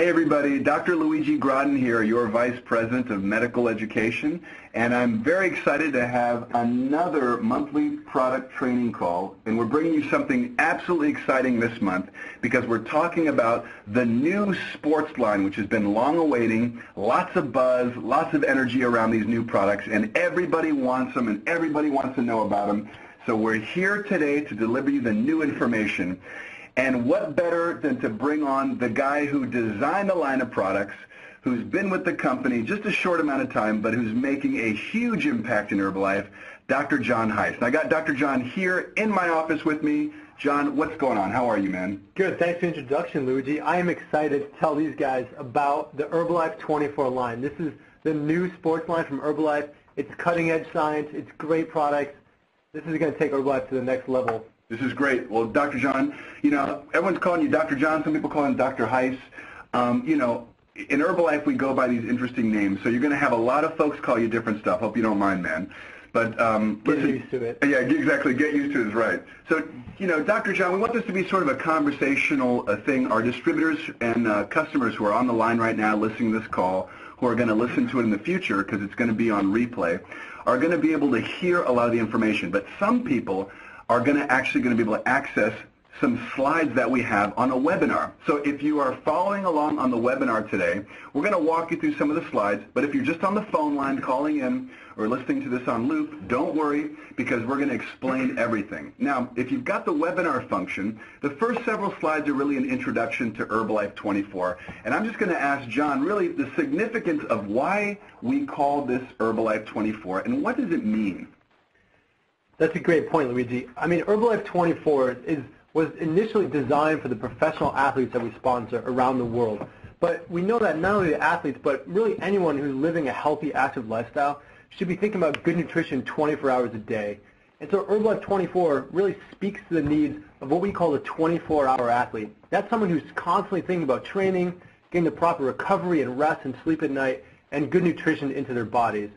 Hey everybody, Dr. Luigi Gratton here, your Vice President of Medical Education, and I'm very excited to have another monthly product training call, and we're bringing you something absolutely exciting this month because we're talking about the new sports line, which has been long awaiting, lots of buzz, lots of energy around these new products, and everybody wants them and everybody wants to know about them. So we're here today to deliver you the new information. And what better than to bring on the guy who designed the line of products, who's been with the company just a short amount of time, but who's making a huge impact in Herbalife, Dr. John Heiss. And I got Dr. John here in my office with me. John, what's going on? How are you, man? Good. Thanks for the introduction, Luigi. I am excited to tell these guys about the Herbalife 24 line. This is the new sports line from Herbalife. It's cutting-edge science. It's great products. This is going to take Herbalife to the next level. This is great. Well, Dr. John, you know, everyone's calling you Dr. John. Some people call him Dr. Heiss. You know, in Herbalife, we go by these interesting names. So you're going to have a lot of folks call you different stuff. Hope you don't mind, man. But get used to it. Yeah, exactly. Get used to it is right. So, you know, Dr. John, we want this to be sort of a conversational thing. Our distributors and customers who are on the line right now listening to this call, who are going to listen to it in the future because it's going to be on replay, are going to be able to hear a lot of the information. But some people are going to be able to access some slides that we have on a webinar. So if you are following along on the webinar today, we're going to walk you through some of the slides, but if you're just on the phone line calling in or listening to this on loop, don't worry because we're going to explain everything. Now, if you've got the webinar function, the first several slides are really an introduction to Herbalife 24, and I'm just going to ask John really the significance of why we call this Herbalife 24 and what does it mean? That's a great point, Luigi. I mean, Herbalife 24 was initially designed for the professional athletes that we sponsor around the world. But we know that not only the athletes, but really anyone who's living a healthy, active lifestyle should be thinking about good nutrition 24 hours a day. And so Herbalife 24 really speaks to the needs of what we call the 24-hour athlete. That's someone who's constantly thinking about training, getting the proper recovery and rest and sleep at night, and good nutrition into their bodies.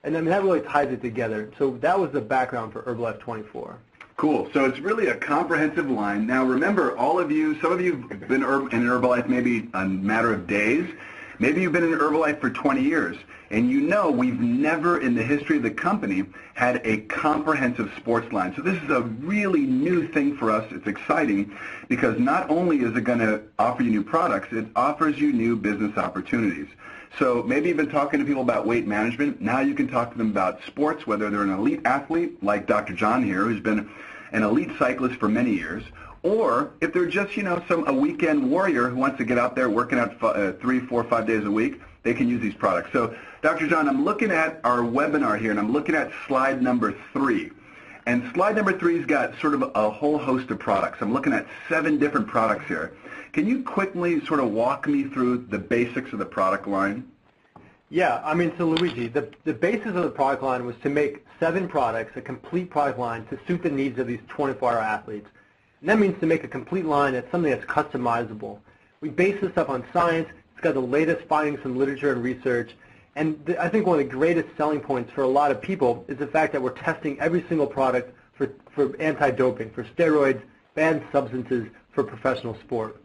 And I mean, that really ties it together. So that was the background for Herbalife 24. Cool. So it's really a comprehensive line. Now remember, all of you, some of you have been in Herbalife maybe a matter of days. Maybe you've been in Herbalife for 20 years. And you know we've never in the history of the company had a comprehensive sports line. So this is a really new thing for us. It's exciting because not only is it going to offer you new products, it offers you new business opportunities. So maybe you've been talking to people about weight management. Now you can talk to them about sports, whether they're an elite athlete like Dr. John here, who's been an elite cyclist for many years, or if they're just, you know, a weekend warrior who wants to get out there working out 3, 4, 5 days a week, they can use these products. So, Dr. John, I'm looking at our webinar here, and I'm looking at slide number 3. And slide number 3's got sort of a whole host of products. I'm looking at 7 different products here. Can you quickly sort of walk me through the basics of the product line? Yeah, I mean, so Luigi, the basis of the product line was to make 7 products, a complete product line to suit the needs of these 24-hour athletes. And that means to make a complete line that's something that's customizable. We base this up on science. It's got the latest findings from literature and research. And I think one of the greatest selling points for a lot of people is the fact that we're testing every single product for anti-doping, for steroids, banned substances for professional sport.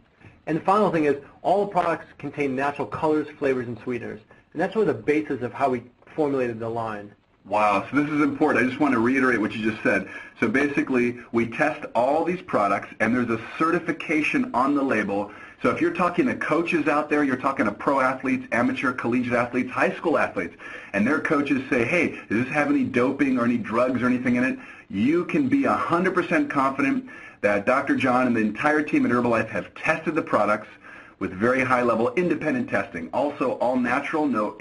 And the final thing is all the products contain natural colors, flavors, and sweeteners. And that's really the basis of how we formulated the line. Wow, so this is important. I just want to reiterate what you just said. So basically, we test all these products, and there's a certification on the label. So if you're talking to coaches out there, you're talking to pro athletes, amateur, collegiate athletes, high school athletes, and their coaches say, hey, does this have any doping or any drugs or anything in it? You can be 100% confident that Dr. John and the entire team at Herbalife have tested the products with very high-level independent testing. Also, all natural, no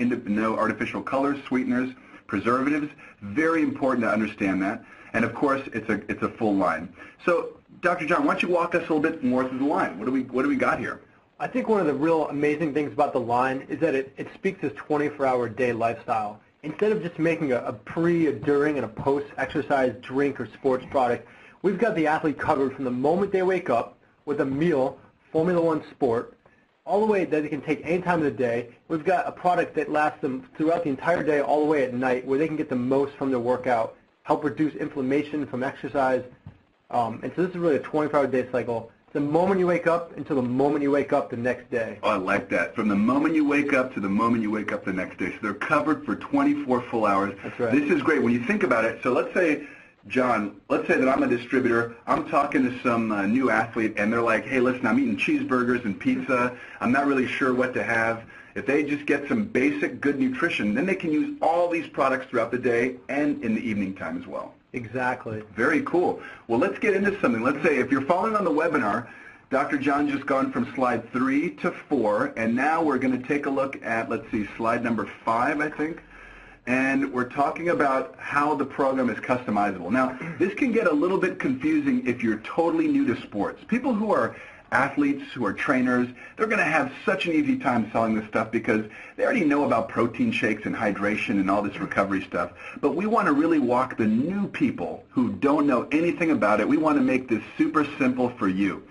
artificial colors, sweeteners, preservatives. Very important to understand that. And of course, it's a full line. So, Dr. John, why don't you walk us a little bit more through the line? What do we got here? I think one of the real amazing things about the line is that it speaks to this 24-hour day lifestyle. Instead of just making a pre, a during, and a post-exercise drink or sports product, we've got the athlete covered from the moment they wake up with a meal, Formula One sport, all the way that they can take any time of the day. We've got a product that lasts them throughout the entire day all the way at night where they can get the most from their workout, help reduce inflammation from exercise. And so this is really a 24-hour day cycle the moment you wake up until the moment you wake up the next day. Oh, I like that. From the moment you wake up to the moment you wake up the next day. So they're covered for 24 full hours. That's right. This is great. When you think about it, so let's say, John, let's say that I'm a distributor. I'm talking to some new athlete, and they're like, hey, listen, I'm eating cheeseburgers and pizza. I'm not really sure what to have. If they just get some basic good nutrition, then they can use all these products throughout the day and in the evening time as well. Exactly. Very cool. Well, let's get into something. Let's say if you're following on the webinar, Dr. John just gone from slide 3 to 4, and now we're going to take a look at, let's see, slide number 5, I think. And we're talking about how the program is customizable. Now, this can get a little bit confusing if you're totally new to sports. People who are athletes, who are trainers, they're going to have such an easy time selling this stuff because they already know about protein shakes and hydration and all this recovery stuff. But we want to really walk the new people who don't know anything about it. We want to make this super simple for you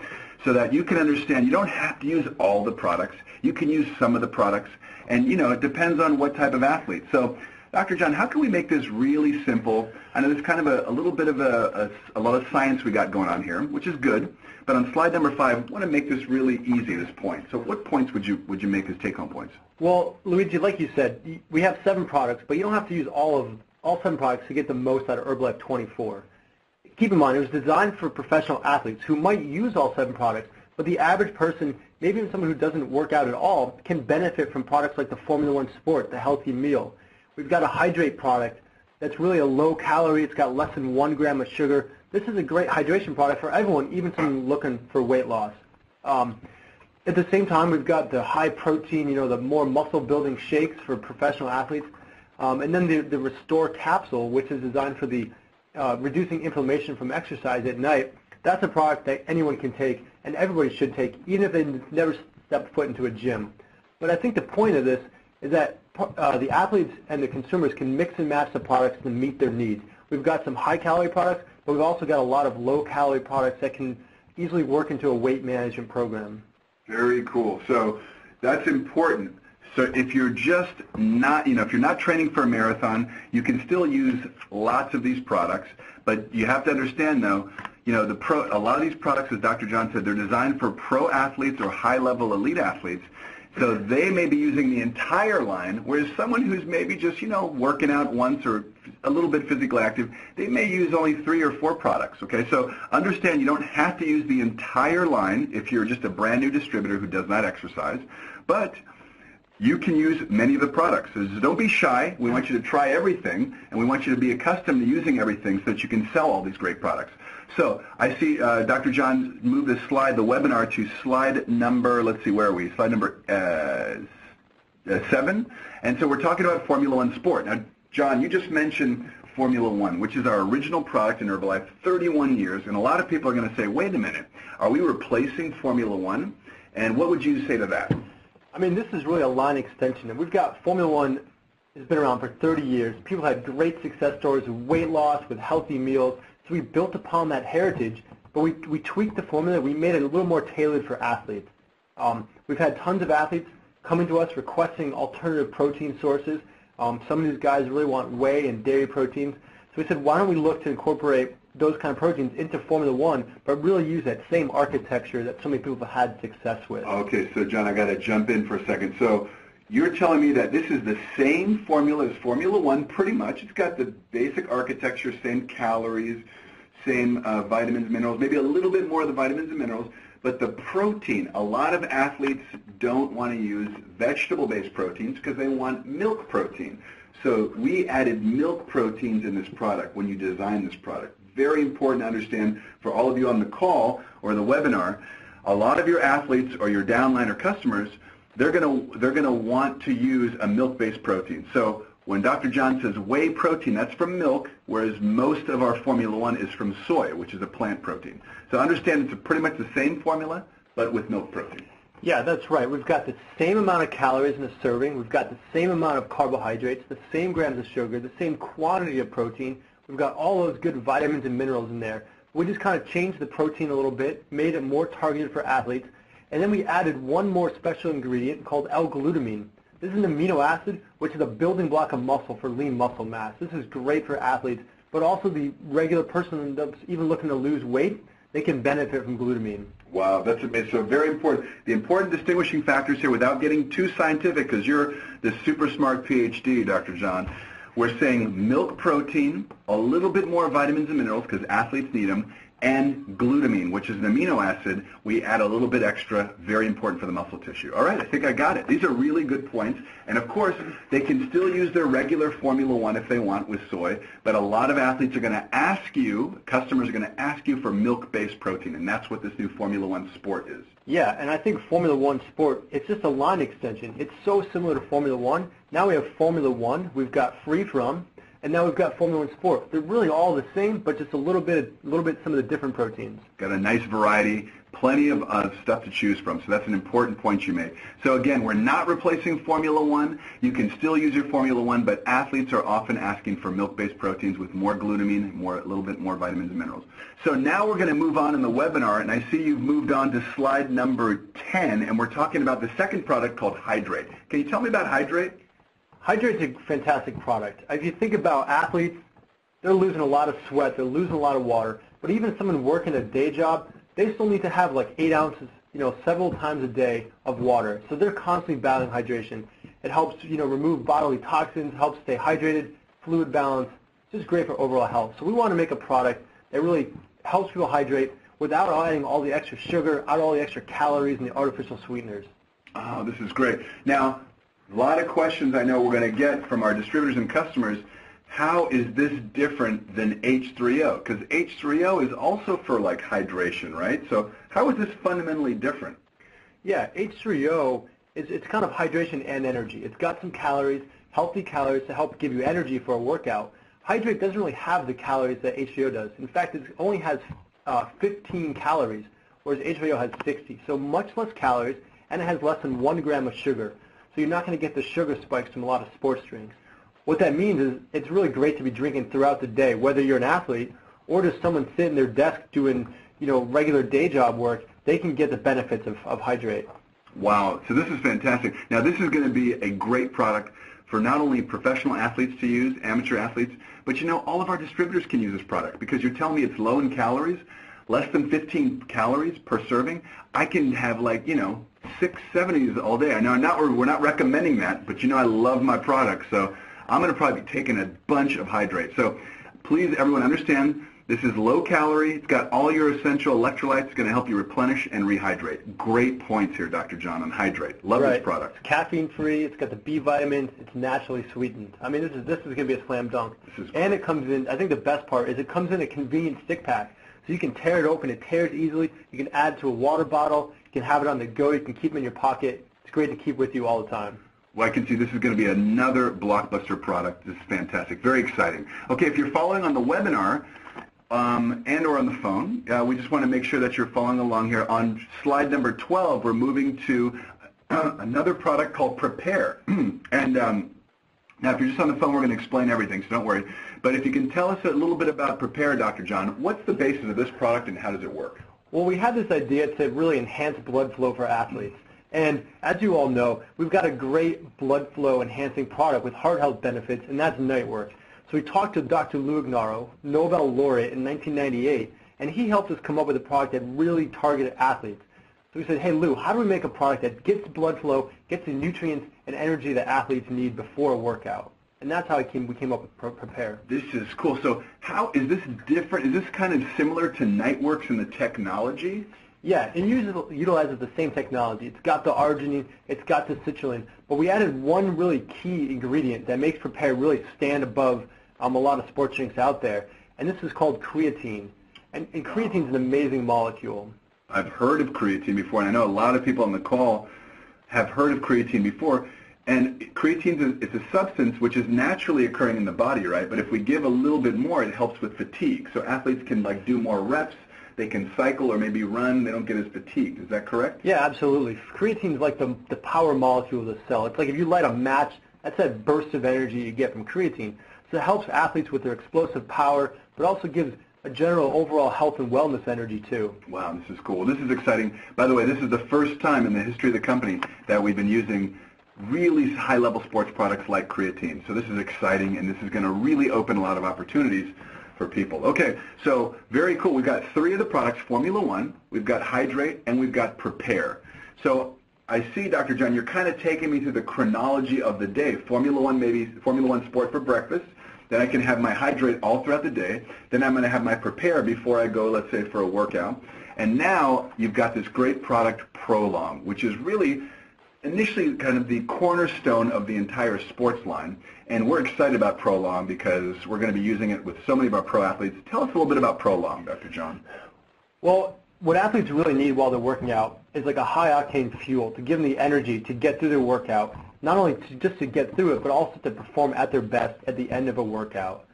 so that you can understand you don't have to use all the products. You can use some of the products. And, you know, it depends on what type of athlete. So, Dr. John, how can we make this really simple? I know there's kind of a little bit of a lot of science we got going on here, which is good. But on slide number 5, I want to make this really easy, this point. So what points would you make as take-home points? Well, Luigi, like you said, we have 7 products, but you don't have to use all 7 products to get the most out of Herbalife 24. Keep in mind, it was designed for professional athletes who might use all 7 products, but the average person, maybe even someone who doesn't work out at all, can benefit from products like the Formula One Sport, the Healthy Meal. We've got a Hydrate product that's really a low calorie. It's got less than 1 gram of sugar. This is a great hydration product for everyone, even someone looking for weight loss. At the same time, we've got the high protein, you know, the more muscle building shakes for professional athletes. And then the Restore capsule, which is designed for the reducing inflammation from exercise at night. That's a product that anyone can take and everybody should take, even if they never stepped foot into a gym. But I think the point of this is that the athletes and the consumers can mix and match the products to meet their needs. We've got some high-calorie products, but we've also got a lot of low-calorie products that can easily work into a weight management program. Very cool. So that's important. So if you're just not, you know, if you're not training for a marathon, you can still use lots of these products, but you have to understand, though, you know, a lot of these products, as Dr. John said, they're designed for pro athletes or high-level elite athletes. So they may be using the entire line, whereas someone who's maybe just, you know, working out once or a little bit physically active, they may use only 3 or 4 products, okay? So understand you don't have to use the entire line if you're just a brand new distributor who does not exercise, but you can use many of the products. So don't be shy. We want you to try everything, and we want you to be accustomed to using everything so that you can sell all these great products. So I see Dr. John moved this slide, the webinar, to slide number, let's see, where are we? Slide number 7. And so we're talking about Formula One Sport. Now, John, you just mentioned Formula One, which is our original product in Herbalife, 31 years. And a lot of people are going to say, wait a minute, are we replacing Formula One? And what would you say to that? I mean, this is really a line extension. And we've got Formula One has been around for 30 years. People had great success stories with weight loss, with healthy meals. So we built upon that heritage, but we tweaked the formula. We made it a little more tailored for athletes. We've had tons of athletes coming to us requesting alternative protein sources. Some of these guys really want whey and dairy proteins. So we said, why don't we look to incorporate those kind of proteins into Formula One, but really use that same architecture that so many people have had success with. Okay, so John, I got to jump in for a second. So you're telling me that this is the same formula as Formula One, pretty much. It's got the basic architecture, same calories, same vitamins, minerals, maybe a little bit more of the vitamins and minerals, but the protein, a lot of athletes don't want to use vegetable-based proteins because they want milk protein. So we added milk proteins in this product when you design this product. Very important to understand for all of you on the call or the webinar. A lot of your athletes or your downline or customers, they're gonna want to use a milk-based protein. So when Dr. John says whey protein, that's from milk, whereas most of our Formula One is from soy, which is a plant protein. So understand it's pretty much the same formula, but with milk protein. Yeah, that's right. We've got the same amount of calories in a serving. We've got the same amount of carbohydrates, the same grams of sugar, the same quantity of protein. We've got all those good vitamins and minerals in there. We just kind of changed the protein a little bit, made it more targeted for athletes, and then we added one more special ingredient called L-glutamine. This is an amino acid, which is a building block of muscle for lean muscle mass. This is great for athletes, but also the regular person that's even looking to lose weight. they can benefit from glutamine. Wow, that's amazing. So very important. The important distinguishing factors here, without getting too scientific, because you're the super smart PhD, Dr. John, we're saying milk protein, a little bit more vitamins and minerals, because athletes need them, and glutamine, which is an amino acid. We add a little bit extra, very important for the muscle tissue. All right, I think I got it. These are really good points. And of course, they can still use their regular Formula One if they want with soy, but a lot of athletes are going to ask you, customers are going to ask you for milk-based protein, and that's what this new Formula One Sport is. Yeah, and I think Formula One Sport, it's just a line extension. It's so similar to Formula One. Now we have Formula One, we've got Free From, and now we've got Formula One Sport. They're really all the same, but just a little bit some of the different proteins. Got a nice variety, plenty of stuff to choose from, so that's an important point you made. So again, we're not replacing Formula One. You can still use your Formula One, but athletes are often asking for milk-based proteins with more glutamine, a little bit more vitamins and minerals. So now we're going to move on in the webinar, and I see you've moved on to slide number 10, and we're talking about the second product called Hydrate. Can you tell me about Hydrate? Hydrate's a fantastic product. If you think about athletes, they're losing a lot of sweat, they're losing a lot of water, but even someone working a day job, they still need to have like 8 ounces, several times a day of water. So they're constantly battling hydration. It helps, remove bodily toxins, helps stay hydrated, fluid balance. It's just great for overall health. So we want to make a product that really helps people hydrate without adding all the extra sugar, out all the extra calories and the artificial sweeteners. Oh, this is great. Now, a lot of questions I know we're going to get from our distributors and customers. How is this different than H3O? Because H3O is also for like hydration, right? So how is this fundamentally different? Yeah, H3O, it's kind of hydration and energy. It's got some calories, healthy calories to help give you energy for a workout. Hydrate doesn't really have the calories that H3O does. In fact, it only has 15 calories, whereas H3O has 60. So much less calories, and it has less than 1 gram of sugar. So you're not going to get the sugar spikes from a lot of sports drinks. What that means is it's really great to be drinking throughout the day, whether you're an athlete or just someone sitting in their desk doing, regular day job work. They can get the benefits of Hydrate. Wow, so this is fantastic. Now this is going to be a great product for not only professional athletes to use, amateur athletes, but all of our distributors can use this product because you're telling me it's low in calories, less than 15 calories per serving. I can have 6, 7 of these all day. I know we're not recommending that, but I love my product, so I'm going to probably be taking a bunch of Hydrate. So please, everyone, understand this is low calorie. It's got all your essential electrolytes. It's going to help you replenish and rehydrate. Great points here, Dr. John, on Hydrate. Love this product. It's caffeine-free. It's got the B vitamins. It's naturally sweetened. I mean, this is going to be a slam dunk. And it comes in, I think the best part is it comes in a convenient stick pack. So you can tear it open. It tears easily. You can add it to a water bottle. You can have it on the go. You can keep it in your pocket. It's great to keep with you all the time. Well, I can see this is going to be another blockbuster product. This is fantastic. Very exciting. Okay, if you're following on the webinar and or on the phone, we just want to make sure that you're following along here. On slide number 12, we're moving to another product called Prepare. And now, if you're just on the phone, we're going to explain everything, so don't worry. But if you can tell us a little bit about Prepare, Dr. John, what's the basis of this product and how does it work? Well, we had this idea to really enhance blood flow for athletes. And as you all know, we've got a great blood flow enhancing product with heart health benefits, and that's Nightworks. So we talked to Dr. Luigi, Nobel laureate in 1998, and he helped us come up with a product that really targeted athletes. So we said, hey Lou, how do we make a product that gets blood flow, gets the nutrients and energy that athletes need before a workout? And that's how we came up with Prepare. This is cool. So how is this different? Is this kind of similar to Nightworks in the technology? Yeah, it utilizes the same technology. It's got the arginine, it's got the citrulline, but we added one really key ingredient that makes Prepare really stand above a lot of sports drinks out there, and this is called creatine. And creatine is an amazing molecule. I've heard of creatine before, and I know a lot of people on the call have heard of creatine before. And creatine is a substance which is naturally occurring in the body, right? But if we give a little bit more, it helps with fatigue. So athletes can do more reps, they can cycle or maybe run, they don't get as fatigued. Is that correct? Yeah, absolutely. Creatine is like the power molecule of the cell. It's like if you light a match, that's that burst of energy you get from creatine. So it helps athletes with their explosive power, but also gives a general overall health and wellness energy too. Wow, this is cool. This is exciting. By the way, this is the first time in the history of the company that we've been using really high-level sports products like creatine. So this is exciting, and this is going to really open a lot of opportunities for people. Okay, so very cool. We've got 3 of the products, Formula One, we've got Hydrate, and we've got Prepare. So I see, Dr. John, you're kind of taking me through the chronology of the day. Formula One, maybe Formula One Sport for breakfast. Then I can have my Hydrate all throughout the day. Then I'm going to have my Prepare before I go, let's say, for a workout. And now you've got this great product, Prolong, which is really initially kind of the cornerstone of the entire sports line. And we're excited about Prolong because we're going to be using it with so many of our pro athletes. Tell us a little bit about Prolong, Dr. John. Well, what athletes really need while they're working out is like a high-octane fuel to give them the energy to get through their workout, not only just to get through it, but also to perform at their best at the end of a workout.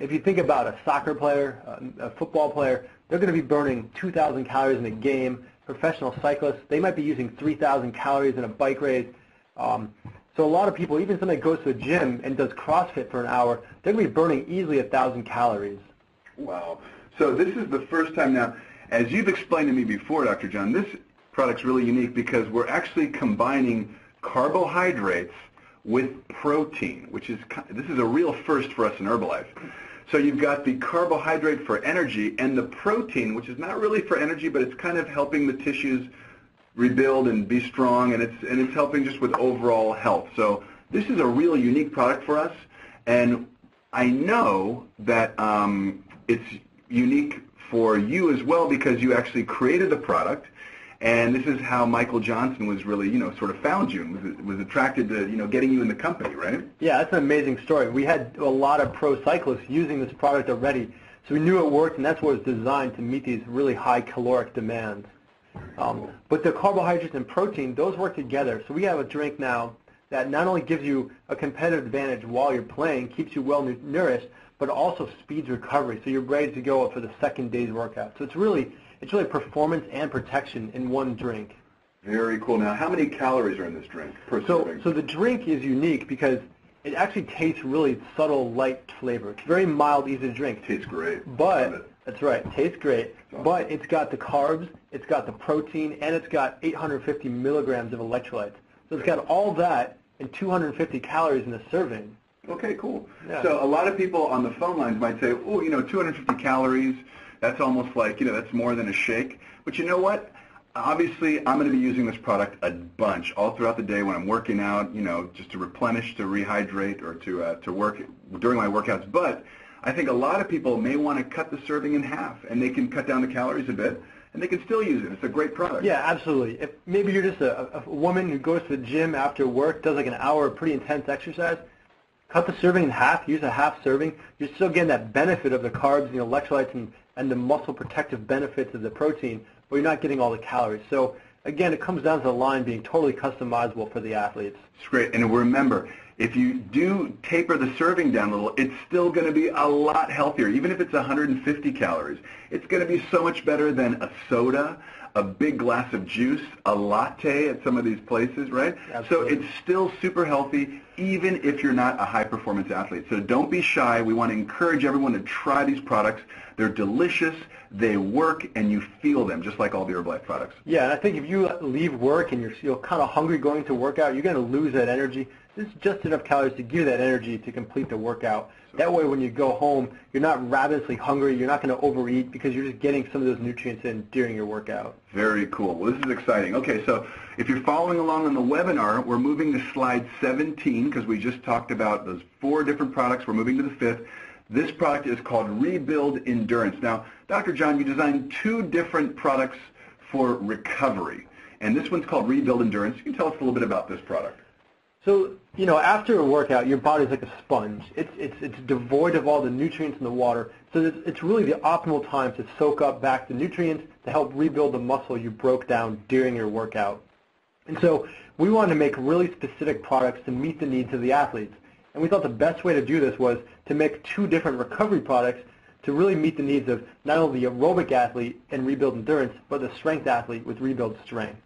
If you think about a soccer player, a football player, they're going to be burning 2,000 calories in a game. Professional cyclists, they might be using 3,000 calories in a bike race. So a lot of people, even somebody goes to a gym and does CrossFit for an hour, they're going to be burning easily 1,000 calories. Wow. So this is the first time now, as you've explained to me before, Dr. John, this product's really unique because we're actually combining carbohydrates with protein, this is a real first for us in Herbalife. So you've got the carbohydrate for energy and the protein, which is not really for energy, but it's kind of helping the tissues rebuild and be strong, and it's helping just with overall health. So this is a real unique product for us, and I know that it's unique for you as well because you actually created the product. And this is how Michael Johnson was really, sort of found you and was attracted to, getting you in the company, right? Yeah, that's an amazing story. We had a lot of pro cyclists using this product already, so we knew it worked, and that's what it was designed to meet these really high caloric demands. But the carbohydrates and protein, those work together. So we have a drink now that not only gives you a competitive advantage while you're playing, keeps you well nourished, but also speeds recovery, so you're ready to go for the second day's workout. So it's really performance and protection in one drink. Very cool. Now, how many calories are in this drink per serving? So the drink is unique because it actually tastes really subtle, light flavor. It's very mild, easy to drink. Tastes great. But that's right, tastes great. Awesome. But it's got the carbs, it's got the protein, and it's got 850 milligrams of electrolytes. So it's got all that and 250 calories in a serving. Okay, cool. Yeah. So a lot of people on the phone lines might say, oh, 250 calories. That's almost like, that's more than a shake. But you know what? Obviously, I'm going to be using this product a bunch all throughout the day when I'm working out, just to replenish, to rehydrate, or to work during my workouts. But I think a lot of people may want to cut the serving in half, and they can cut down the calories a bit, and they can still use it. It's a great product. Yeah, absolutely. If maybe you're just a woman who goes to the gym after work, does like an hour of pretty intense exercise, cut the serving in half, use a half serving. You're still getting that benefit of the carbs, the electrolytes, and the muscle protective benefits of the protein, but you're not getting all the calories. So again, it comes down to the line being totally customizable for the athletes. It's great. And remember, if you do taper the serving down a little, it's still going to be a lot healthier. Even if it's 150 calories, it's going to be so much better than a soda, a big glass of juice, a latte at some of these places, right? Absolutely. So it's still super healthy, even if you're not a high-performance athlete. So don't be shy. We want to encourage everyone to try these products. They're delicious, they work, and you feel them, just like all the Herbalife products. Yeah, and I think if you leave work and you're kind of hungry going to workout, you're going to lose that energy. This is just enough calories to give you that energy to complete the workout. That way when you go home, you're not ravenously hungry, you're not going to overeat because you're just getting some of those nutrients in during your workout. Very cool. Well, this is exciting. Okay, so if you're following along on the webinar, we're moving to slide 17 because we just talked about those 4 different products. We're moving to the 5th. This product is called Rebuild Endurance. Now, Dr. John, you designed 2 different products for recovery, and this one's called Rebuild Endurance. You can tell us a little bit about this product. So, after a workout, your body's like a sponge. It's devoid of all the nutrients in the water, so it's really the optimal time to soak up back the nutrients to help rebuild the muscle you broke down during your workout. And so we wanted to make really specific products to meet the needs of the athletes. And we thought the best way to do this was to make 2 different recovery products to really meet the needs of not only the aerobic athlete and Rebuild Endurance, but the strength athlete with Rebuild Strength.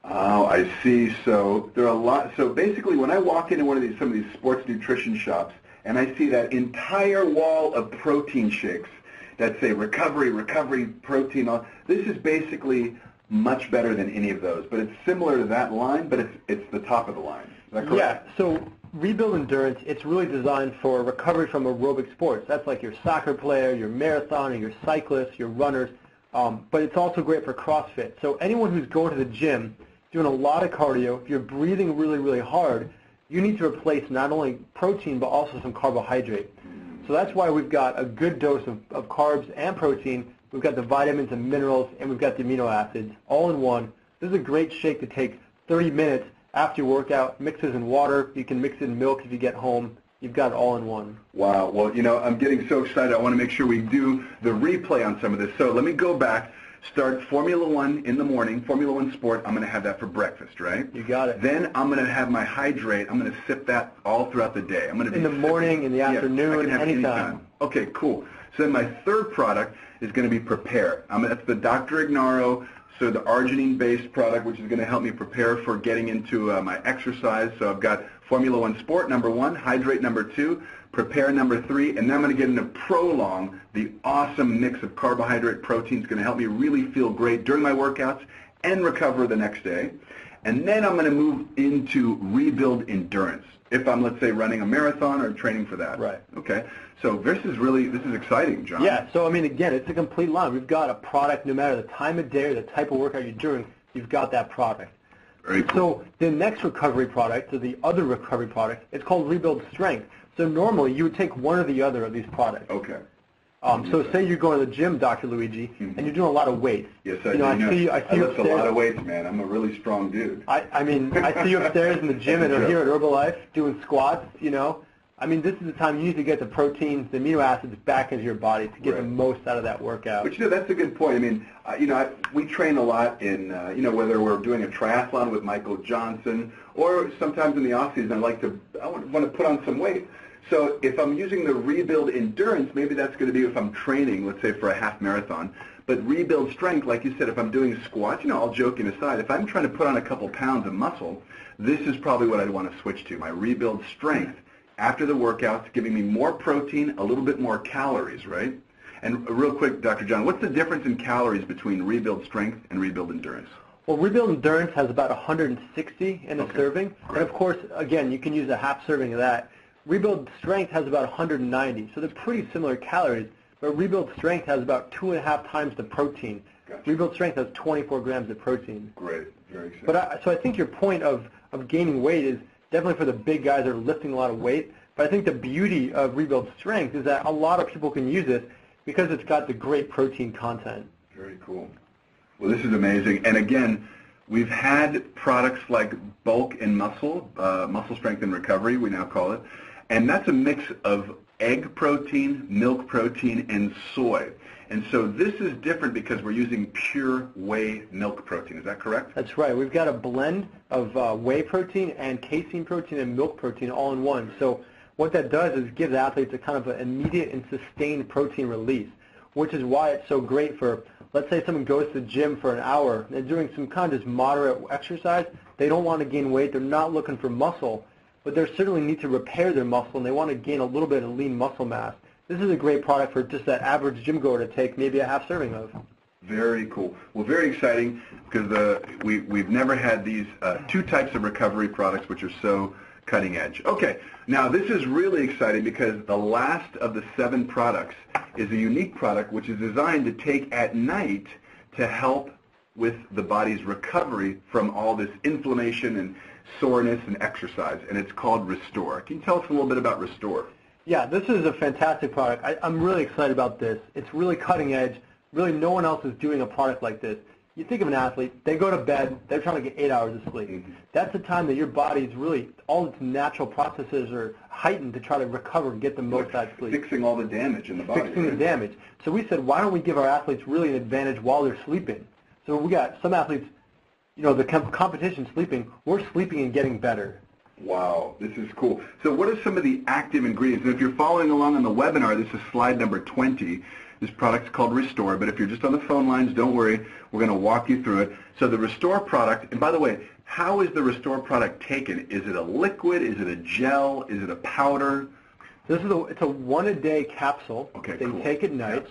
Oh, I see. So there are a lot. So basically, when I walk into some of these sports nutrition shops, and I see that entire wall of protein shakes that say recovery, protein, this is basically much better than any of those. But it's similar to that line, but it's the top of the line. Is that correct? Yeah, so Rebuild Endurance, it's really designed for recovery from aerobic sports. That's like your soccer player, your marathoner, your cyclists, your runners, but it's also great for CrossFit. So anyone who's going to the gym, doing a lot of cardio, if you're breathing really, really hard, you need to replace not only protein but also some carbohydrate. So that's why we've got a good dose of carbs and protein. We've got the vitamins and minerals, and we've got the amino acids all in one. This is a great shake to take 30 minutes after your workout. Mixes in water. You can mix it in milk if you get home. You've got it all in one. Wow. Well, you know, I'm getting so excited. I want to make sure we do the replay on some of this. So let me go back. Start Formula One in the morning, Formula One Sport. I'm going to have that for breakfast, right? You got it. Then I'm going to have my Hydrate. I'm going to sip that all throughout the day. I'm going to in the morning, in the afternoon, anytime. Okay, cool. So then my third product is going to be Prepare. That's the Dr. Ignaro, so the arginine-based product, which is going to help me prepare for getting into my exercise. So I've got Formula One Sport, number 1, Hydrate, number 2, Prepare, number 3, and then I'm going to get into Prolong, the awesome mix of carbohydrate protein. Is going to help me really feel great during my workouts and recover the next day. And then I'm going to move into Rebuild Endurance, if I'm, let's say, running a marathon or training for that. Right. Okay. So this is exciting, John. Yeah. So, I mean, again, it's a complete line. We've got a product, no matter the time of day or the type of workout you're doing, you've got that product. Very cool. So the next recovery product, or the other recovery product, it's called Rebuild Strength. So normally you would take one or the other of these products. Okay. So say you're going to the gym, Dr. Luigi, and you're doing a lot of weights. Yes, I do. I lift a lot of weights, man. I'm a really strong dude. I mean, I see you upstairs in the gym and here at Herbalife doing squats, you know. I mean, this is the time you need to get the proteins, the amino acids back into your body to get the most out of that workout. But, you know, that's a good point. I mean, we train a lot in, whether we're doing a triathlon with Michael Johnson or sometimes in the off-season I want to put on some weight. So if I'm using the Rebuild Endurance, maybe that's going to be if I'm training, let's say, for a half marathon. But Rebuild Strength, like you said, if I'm doing squats, all joking aside, if I'm trying to put on a couple pounds of muscle, this is probably what I'd want to switch to, my Rebuild Strength. After the workouts, giving me more protein, a little bit more calories, right? And real quick, Dr. John, what's the difference in calories between Rebuild Strength and Rebuild Endurance? Well, Rebuild Endurance has about 160 in a serving. Great. And, of course, again, you can use a half serving of that. Rebuild Strength has about 190, so they're pretty similar calories, but Rebuild Strength has about 2.5 times the protein. Gotcha. Rebuild Strength has 24 grams of protein. Great, very exciting. But so I think your point of gaining weight is definitely for the big guys that are lifting a lot of weight, but I think the beauty of Rebuild Strength is that a lot of people can use this because it's got the great protein content. Very cool. Well, this is amazing. And again, we've had products like Bulk and Muscle, Muscle Strength and Recovery, we now call it. And that's a mix of egg protein, milk protein, and soy. And so this is different because we're using pure whey milk protein. Is that correct? That's right. We've got a blend of whey protein and casein protein and milk protein all in one. So what that does is give the athletes a kind of an immediate and sustained protein release, which is why it's so great for, let's say someone goes to the gym for an hour. They're doing some kind of just moderate exercise. They don't want to gain weight. They're not looking for muscle, but they certainly need to repair their muscle, and they want to gain a little bit of lean muscle mass. This is a great product for just that average gym goer to take maybe a half serving of. Very cool. Well, very exciting because we've never had these two types of recovery products which are so cutting edge. Okay, now this is really exciting because the last of the 7 products is a unique product which is designed to take at night to help with the body's recovery from all this inflammation and soreness and exercise, and it's called Restore. Can you tell us a little bit about Restore? Yeah, this is a fantastic product. I'm really excited about this. It's really cutting edge. Really, no one else is doing a product like this. You think of an athlete, they go to bed, they're trying to get 8 hours of sleep. Mm-hmm. That's the time that your body's really, all its natural processes are heightened to try to recover and get the most out of sleep. Fixing all the damage in the body. Fixing the damage. So we said, why don't we give our athletes really an advantage while they're sleeping? So we got some athletes, the competition sleeping, we're sleeping and getting better. Wow, this is cool. So what are some of the active ingredients? And if you're following along on the webinar, this is slide number 20. This product's called Restore, but if you're just on the phone lines, don't worry. We're going to walk you through it. So the Restore product, and by the way, how is the Restore product taken? Is it a liquid? Is it a gel? Is it a powder? It's a one-a-day capsule. Okay, that cool. you take at night.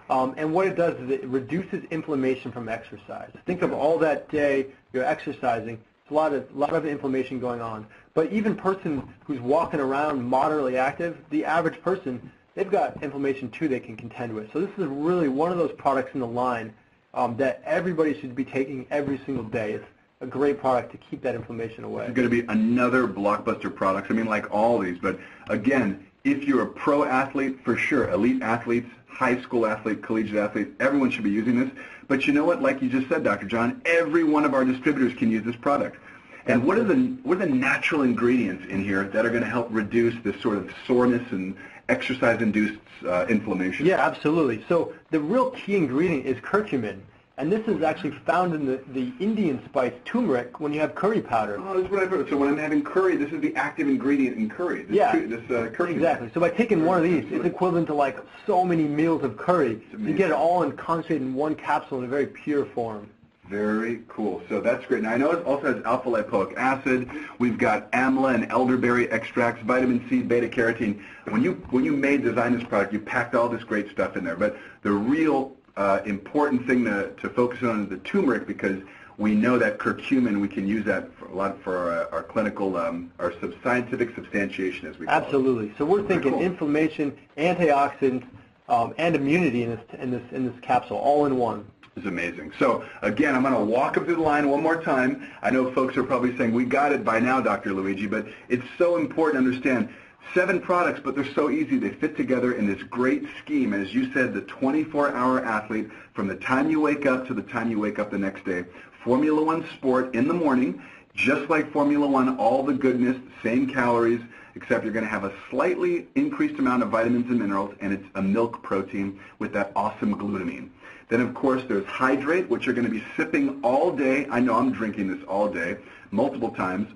And what it does is it reduces inflammation from exercise. Think of all that day you're exercising. It's a lot of inflammation going on. But even person who's walking around moderately active, the average person, they've got inflammation too they can contend with. So this is really one of those products in the line that everybody should be taking every single day. It's a great product to keep that inflammation away. It's going to be another blockbuster product. I mean, like all these. But again, if you're a pro athlete, for sure, elite athletes, high school athlete, collegiate athlete, everyone should be using this. But you know what? Like you just said, Dr. John, every one of our distributors can use this product. And what are the natural ingredients in here that are going to help reduce this sort of soreness and exercise-induced inflammation? Yeah, absolutely. So the real key ingredient is curcumin. And this is actually found in the Indian spice turmeric when you have curry powder. Oh, this is what I've heard. So when I'm having curry, this is the active ingredient in curry. Curcumin. Exactly. So by taking one of these, it's equivalent to like so many meals of curry. You get it all in concentrated in one capsule in a very pure form. Very cool. So that's great. Now I know it also has alpha lipoic acid. We've got amla and elderberry extracts, vitamin C, beta carotene. When you designed this product, you packed all this great stuff in there. But the real important thing to focus on is the turmeric, because we know that curcumin, we can use that for our clinical, our scientific substantiation, as we call it. Absolutely. So we're thinking inflammation, antioxidants, and immunity in this capsule, all in one. Is amazing. So again, I'm going to walk up through the line one more time. I know folks are probably saying, we got it by now, Dr. Luigi, but it's so important to understand 7 products, but they're so easy. They fit together in this great scheme. As you said, the 24-hour athlete, from the time you wake up to the time you wake up the next day. Formula One Sport in the morning, just like Formula One, all the goodness, same calories, except you're going to have a slightly increased amount of vitamins and minerals, and it's a milk protein with that awesome glutamine. Then, of course, there's Hydrate, which you're going to be sipping all day. I know I'm drinking this all day, multiple times.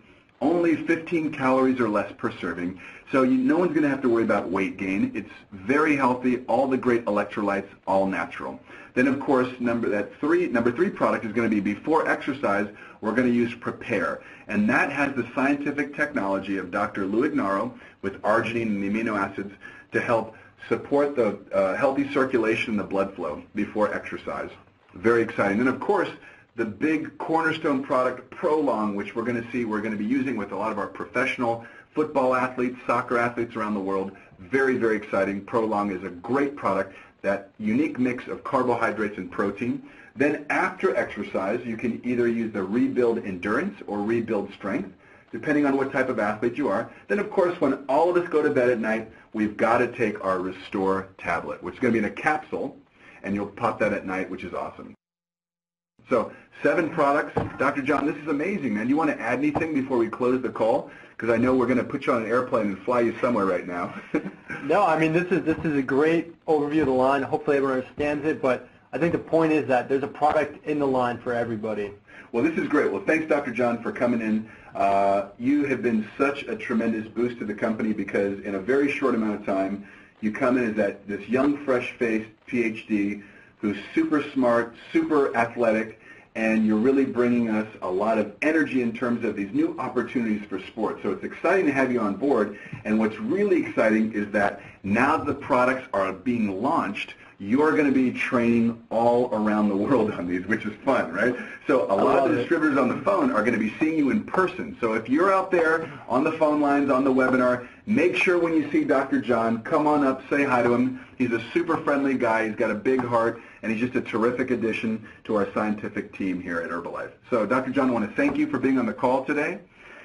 Only 15 calories or less per serving. So no one's going to have to worry about weight gain. It's very healthy, all the great electrolytes, all natural. Then, of course, number 3 product is going to be before exercise, we're going to use Prepare. And that has the scientific technology of Dr. Lou Ignarro with arginine and the amino acids to help support the healthy circulation and the blood flow before exercise. Very exciting. And, of course, the big cornerstone product, Prolong, which we're going to be using with a lot of our professional football athletes, soccer athletes around the world. Very, very exciting. Prolong is a great product, that unique mix of carbohydrates and protein. Then after exercise, you can either use the Rebuild Endurance or Rebuild Strength, depending on what type of athlete you are. Then, of course, when all of us go to bed at night, we've got to take our Restore tablet, which is going to be in a capsule, and you'll pop that at night, which is awesome. So 7 products. Dr. John, this is amazing, man. Do you want to add anything before we close the call? Because I know we're going to put you on an airplane and fly you somewhere right now. No, I mean, this is a great overview of the line. Hopefully everyone understands it, but I think the point is that there's a product in the line for everybody. Well, this is great. Well, thanks, Dr. John, for coming in. You have been such a tremendous boost to the company, because in a very short amount of time, you come in as this young, fresh-faced PhD who's super smart, super athletic, and you're really bringing us a lot of energy in terms of these new opportunities for sports. So it's exciting to have you on board, and what's really exciting is that now the products are being launched, you're going to be training all around the world on these, which is fun, right? So a lot of the distributors on the phone are going to be seeing you in person. So if you're out there on the phone lines, on the webinar, make sure when you see Dr. John, come on up, say hi to him. He's a super friendly guy. He's got a big heart, and he's just a terrific addition to our scientific team here at Herbalife. So Dr. John, I want to thank you for being on the call today,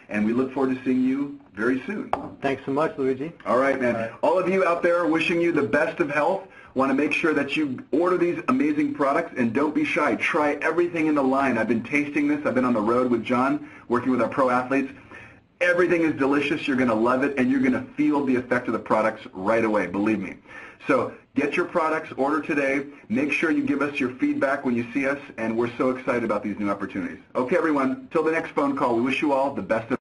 and we look forward to seeing you very soon. Thanks so much, Luigi. All right, man. All of you out there, wishing you the best of health. Want to make sure that you order these amazing products, and don't be shy. Try everything in the line. I've been tasting this. I've been on the road with John, working with our pro athletes. Everything is delicious. You're going to love it, and you're going to feel the effect of the products right away, believe me. So get your products, order today. Make sure you give us your feedback when you see us, and we're so excited about these new opportunities. Okay, everyone, till the next phone call, we wish you all the best of